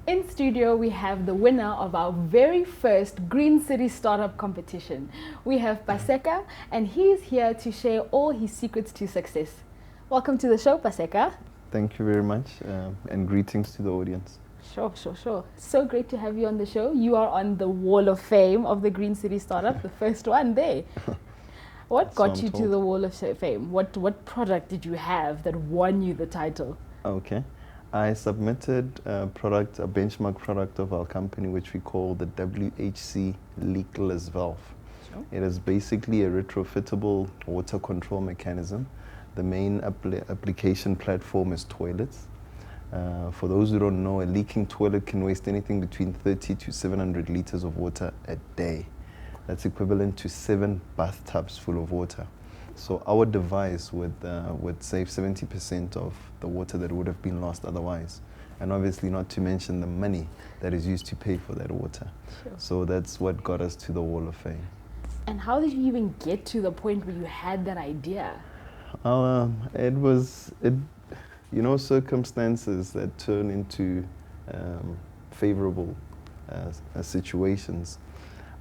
In studio, we have the winner of our very first Green City Startup competition. We have Paseka, and he's here to share all his secrets to success. Welcome to the show, Paseka. Thank you very much, and greetings to the audience. Sure. So great to have you on the show. You are on the wall of fame of the Green City Startup, the first one there. What got you to the wall of fame? What product did you have that won you the title? Okay. I submitted a benchmark product of our company, which we call the WHC leakless valve. Sure. It is basically a retrofittable water control mechanism. The main application platform is toilets. For those who don't know, a leaking toilet can waste anything between 30 to 700 liters of water a day. That's equivalent to 7 bathtubs full of water. So our device would save 70% of the water that would have been lost otherwise. And obviously not to mention the money that is used to pay for that water. Sure. So that's what got us to the wall of fame. And how did you even get to the point where you had that idea? It was circumstances that turn into favorable situations.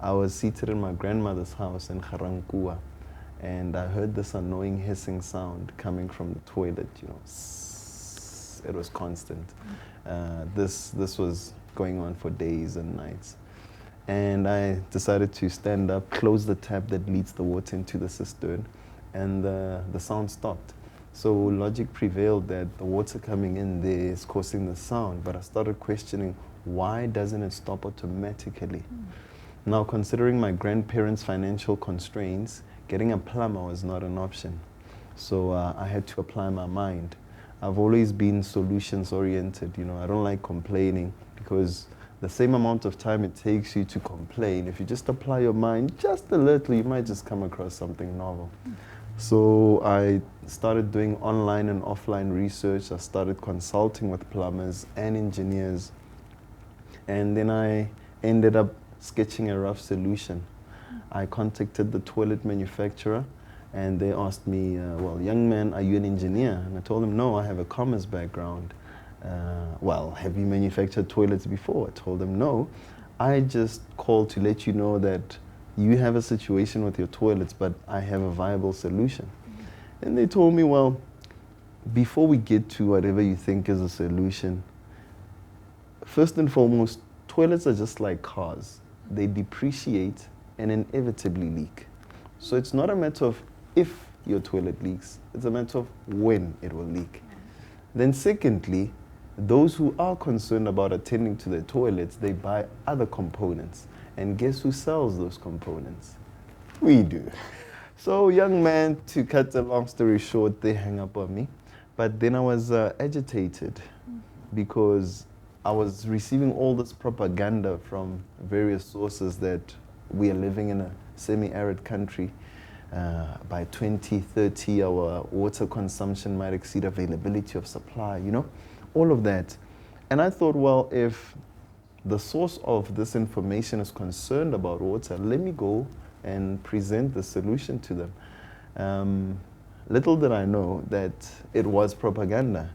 I was seated in my grandmother's house in Garankuwa, and I heard this annoying hissing sound coming from the toilet. It was constant. This was going on for days and nights. And I decided to stand up, close the tap that leads the water into the cistern, and the sound stopped. So logic prevailed that the water coming in there is causing the sound, but I started questioning, why doesn't it stop automatically? Now, considering my grandparents' financial constraints, getting a plumber was not an option. So I had to apply my mind. I've always been solutions oriented. I don't like complaining, because the same amount of time it takes you to complain, if you just apply your mind just a little, you might just come across something novel. So I started doing online and offline research. I started consulting with plumbers and engineers. And then I ended up sketching a rough solution. I contacted the toilet manufacturer, and they asked me, well, young man, are you an engineer? And I told them, no, I have a commerce background. Well, have you manufactured toilets before? I told them, no. I just called to let you know that you have a situation with your toilets, but I have a viable solution. And they told me, well, before we get to whatever you think is a solution, first and foremost, toilets are just like cars. They depreciate and inevitably leak. So it's not a matter of if your toilet leaks, it's a matter of when it will leak. Then secondly, those who are concerned about attending to their toilets, they buy other components. And guess who sells those components? We do. So young man, to cut a long story short, they hang up on me. But then I was agitated because I was receiving all this propaganda from various sources that we are living in a semi-arid country. By 2030, our water consumption might exceed availability of supply, all of that. And I thought, well, if the source of this information is concerned about water, let me go and present the solution to them. Little did I know that it was propaganda.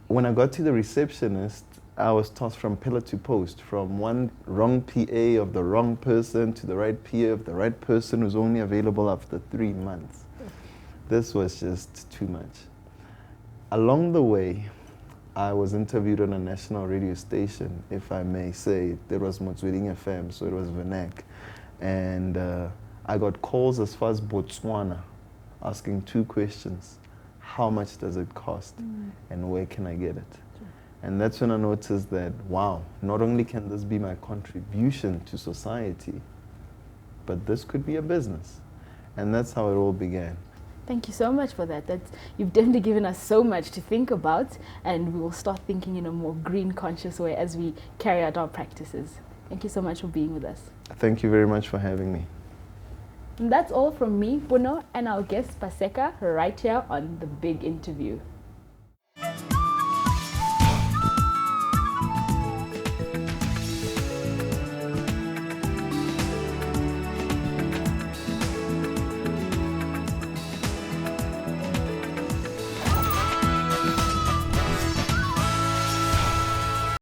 When I got to the receptionist, I was tossed from pillar to post, from one wrong PA of the wrong person to the right PA of the right person who's only available after 3 months. This was just too much. Along the way, I was interviewed on a national radio station, if I may say. There was Motsweding FM, so it was Vernac. And I got calls as far as Botswana, asking 2 questions. How much does it cost? And where can I get it? And that's when I noticed that, wow, not only can this be my contribution to society, but this could be a business. And that's how it all began. Thank you so much for that. You've definitely given us so much to think about, and we will start thinking in a more green conscious way as we carry out our practices. Thank you so much for being with us. Thank you very much for having me. And that's all from me, Puno, and our guest Paseka, right here on The Big Interview.